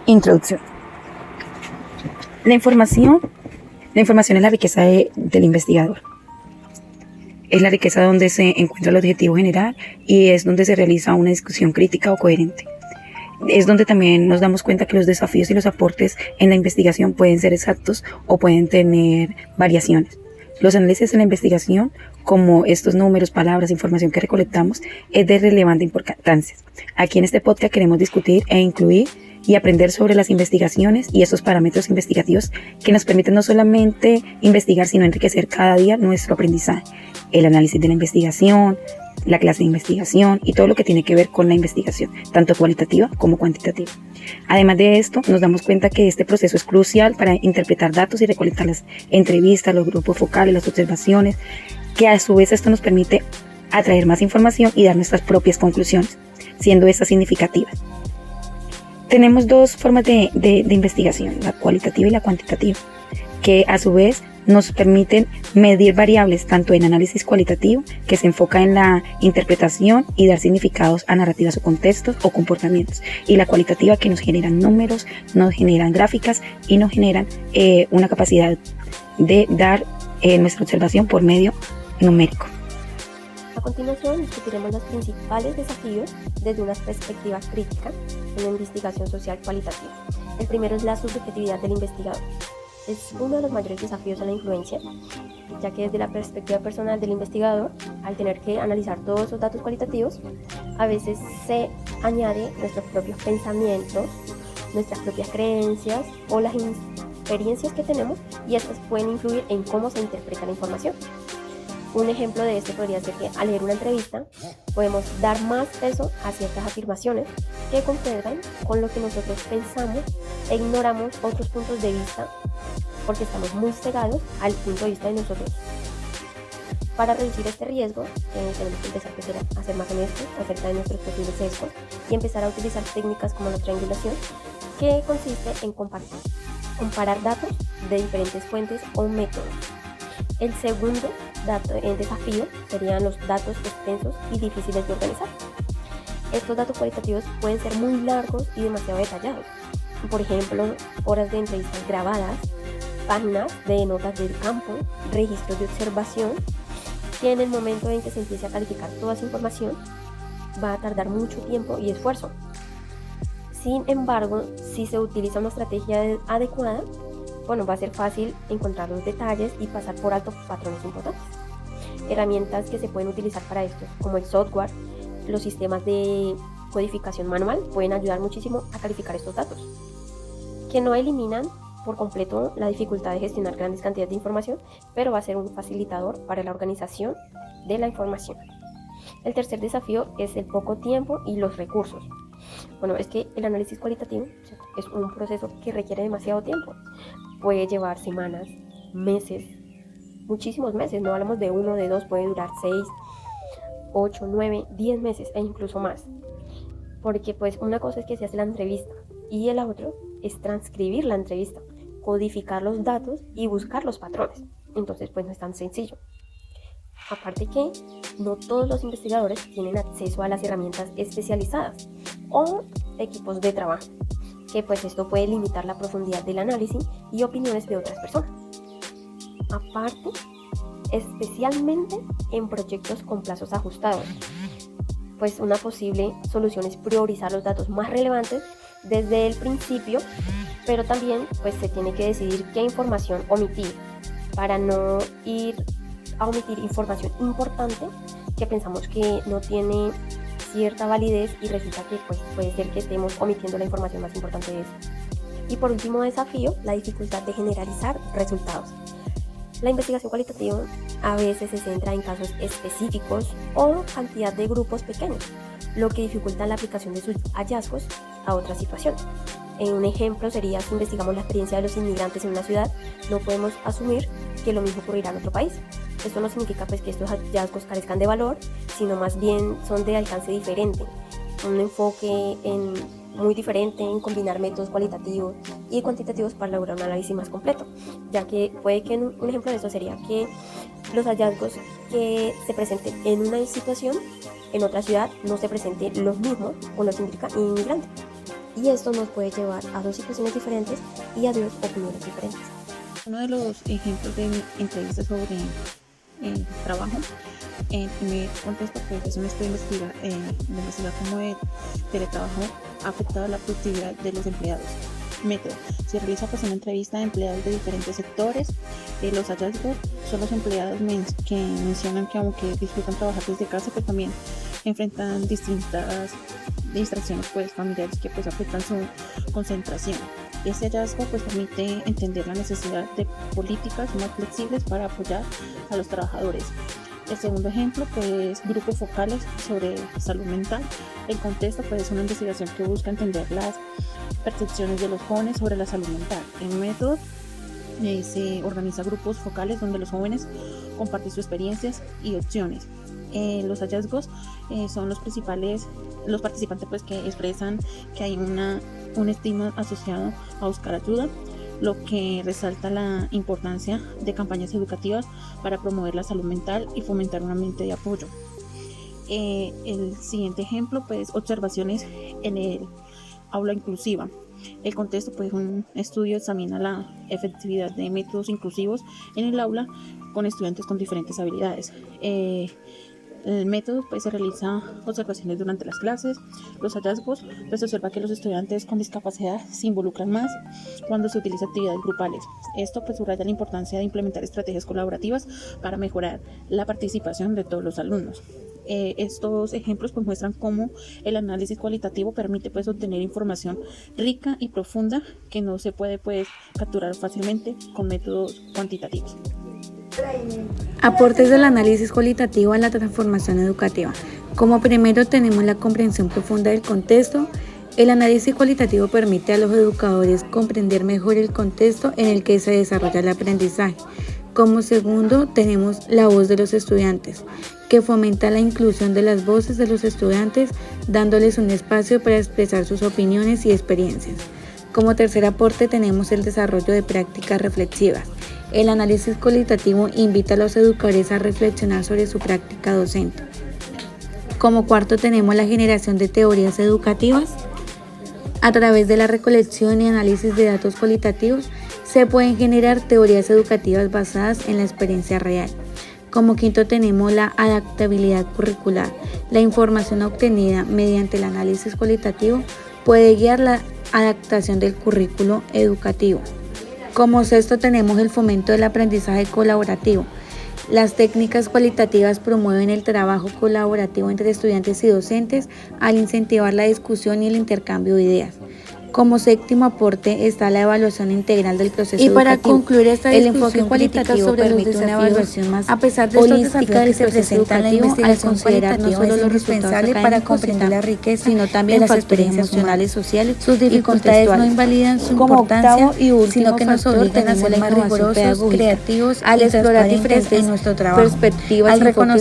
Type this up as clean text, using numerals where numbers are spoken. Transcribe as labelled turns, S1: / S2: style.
S1: Introducción. La información es la riqueza del investigador. Es la riqueza donde se encuentra el objetivo general y es donde se realiza una discusión crítica o coherente. Es donde también nos damos cuenta que los desafíos y los aportes en la investigación pueden ser exactos o pueden tener variaciones. Los análisis en la investigación, como estos números, palabras, información que recolectamos, es de relevante importancia. Aquí en este podcast queremos discutir e incluir y aprender sobre las investigaciones y esos parámetros investigativos que nos permiten no solamente investigar, sino enriquecer cada día nuestro aprendizaje. El análisis de la investigación, la clase de investigación y todo lo que tiene que ver con la investigación, tanto cualitativa como cuantitativa. Además de esto, nos damos cuenta que este proceso es crucial para interpretar datos y recolectar las entrevistas, los grupos focales, las observaciones, que a su vez esto nos permite atraer más información y dar nuestras propias conclusiones, siendo estas significativas. Tenemos dos formas de investigación, la cualitativa y la cuantitativa, que a su vez nos permiten medir variables tanto en análisis cualitativo, que se enfoca en la interpretación y dar significados a narrativas o contextos o comportamientos, y la cualitativa, que nos generan números, nos generan gráficas y nos generan una capacidad de dar nuestra observación por medio numérico.
S2: A continuación discutiremos los principales desafíos desde una perspectiva crítica en la investigación social cualitativa. El primero es la subjetividad del investigador. Es uno de los mayores desafíos en la influencia, ya que desde la perspectiva personal del investigador, al tener que analizar todos esos datos cualitativos, a veces se añade nuestros propios pensamientos, nuestras propias creencias o las experiencias que tenemos, y estas pueden influir en cómo se interpreta la información. Un ejemplo de esto podría ser que al leer una entrevista podemos dar más peso a ciertas afirmaciones que concuerdan con lo que nosotros pensamos e ignoramos otros puntos de vista porque estamos muy cegados al punto de vista de nosotros. Para reducir este riesgo, tenemos que empezar a ser más honestos acerca de nuestros posibles sesgos y empezar a utilizar técnicas como la triangulación, que consiste en comparar datos de diferentes fuentes o métodos. El segundo desafío serían los datos extensos y difíciles de organizar. Estos datos cualitativos pueden ser muy largos y demasiado detallados. Por ejemplo, horas de entrevistas grabadas, páginas de notas del campo, registros de observación, que en el momento en que se empiece a calificar toda esa información va a tardar mucho tiempo y esfuerzo. Sin embargo, si se utiliza una estrategia adecuada, va a ser fácil encontrar los detalles y pasar por alto patrones importantes. Herramientas que se pueden utilizar para esto, como el software, los sistemas de codificación manual, pueden ayudar muchísimo a calificar estos datos, que no eliminan por completo la dificultad de gestionar grandes cantidades de información, pero va a ser un facilitador para la organización de la información. El tercer desafío es el poco tiempo y los recursos. Es que el análisis cualitativo es un proceso que requiere demasiado tiempo. Puede llevar semanas, meses, muchísimos meses. No hablamos de uno, de dos, puede durar 6, 8, 9, 10 meses e incluso más. Porque una cosa es que se hace la entrevista y el otro es transcribir la entrevista, codificar los datos y buscar los patrones. Entonces no es tan sencillo. Aparte que no todos los investigadores tienen acceso a las herramientas especializadas o equipos de trabajo, que esto puede limitar la profundidad del análisis y opiniones de otras personas. Aparte, especialmente en proyectos con plazos ajustados, una posible solución es priorizar los datos más relevantes desde el principio, pero también se tiene que decidir qué información omitir para no ir a omitir información importante que pensamos que no tiene cierta validez y resulta que puede ser que estemos omitiendo la información más importante de eso. Y por último desafío, la dificultad de generalizar resultados. La investigación cualitativa a veces se centra en casos específicos o cantidad de grupos pequeños, lo que dificulta la aplicación de sus hallazgos a otras situaciones. Un ejemplo sería si investigamos la experiencia de los inmigrantes en una ciudad, no podemos asumir que lo mismo ocurrirá en otro país. Esto no significa que estos hallazgos carezcan de valor, sino más bien son de alcance diferente, un enfoque muy diferente en combinar métodos cualitativos y cuantitativos para lograr un análisis más completo, ya que puede que un ejemplo de esto sería que los hallazgos que se presenten en una situación en otra ciudad no se presenten los mismos con los inmigrantes. y esto nos puede llevar a dos situaciones diferentes y a dos opiniones diferentes.
S3: Uno de los ejemplos de entrevistas sobre trabajo, en primer contexto, pues es un estudio de investigar cómo el teletrabajo ha afectado la productividad de los empleados. Método: se realiza pues una entrevista de empleados de diferentes sectores. Los hallazgos son los empleados que mencionan que aunque disfrutan trabajar desde casa, pues también enfrentan distintas distracciones pues familiares que pues afectan su concentración. Este hallazgo pues permite entender la necesidad de políticas más flexibles para apoyar a los trabajadores. El segundo ejemplo pues grupos focales sobre salud mental. El contexto pues es una investigación que busca entender las percepciones de los jóvenes sobre la salud mental. El método: se organiza grupos focales donde los jóvenes comparten sus experiencias y opciones. Los hallazgos son los participantes pues que expresan que hay un estigma asociado a buscar ayuda, lo que resalta la importancia de campañas educativas para promover la salud mental y fomentar un ambiente de apoyo. El siguiente ejemplo pues observaciones en el aula inclusiva. El contexto pues un estudio examina la efectividad de métodos inclusivos en el aula con estudiantes con diferentes habilidades. El método pues se realiza observaciones durante las clases. Los hallazgos pues se observa que los estudiantes con discapacidad se involucran más cuando se utiliza actividades grupales. Esto pues subraya la importancia de implementar estrategias colaborativas para mejorar la participación de todos los alumnos. Estos ejemplos pues muestran cómo el análisis cualitativo permite pues obtener información rica y profunda que no se puede pues capturar fácilmente con métodos cuantitativos.
S1: Aportes del análisis cualitativo a la transformación educativa. Como primero tenemos la comprensión profunda del contexto. El análisis cualitativo permite a los educadores comprender mejor el contexto en el que se desarrolla el aprendizaje. Como segundo tenemos la voz de los estudiantes, que fomenta la inclusión de las voces de los estudiantes, dándoles un espacio para expresar sus opiniones y experiencias. Como tercer aporte tenemos el desarrollo de prácticas reflexivas. El análisis cualitativo invita a los educadores a reflexionar sobre su práctica docente. Como cuarto tenemos la generación de teorías educativas. A través de la recolección y análisis de datos cualitativos se pueden generar teorías educativas basadas en la experiencia real. Como quinto tenemos la adaptabilidad curricular. La información obtenida mediante el análisis cualitativo puede guiar la adaptación del currículo educativo. Como sexto tenemos el fomento del aprendizaje colaborativo. Las técnicas cualitativas promueven el trabajo colaborativo entre estudiantes y docentes al incentivar la discusión y el intercambio de ideas. Como séptimo aporte está la evaluación integral del proceso educativo. Y para concluir esta discusión, el enfoque cualitativo permite una evaluación más
S4: a pesar de
S1: holística del
S4: que se
S1: proceso
S4: presenta en la
S1: educativo, al
S4: investigación
S1: considerar no solo los resultados
S4: para comprender la riqueza
S1: sino también
S4: de las
S1: factores
S4: experiencias
S1: emocionales, sociales
S4: Sus
S1: y
S4: dificultades no
S1: contextuales.
S4: invalidan su
S1: Como
S4: importancia,
S1: octavo y último
S4: sino que nos
S1: factor,
S4: obligan a
S1: tenemos
S4: ser
S1: la
S4: más
S1: innovación
S4: rigurosos,
S1: pedagógica,
S4: creativos
S1: al
S4: y
S1: explorar
S4: transparentes
S1: diferentes
S4: en nuestro trabajo,
S1: perspectivas
S4: al
S1: y enfoques
S4: reconocer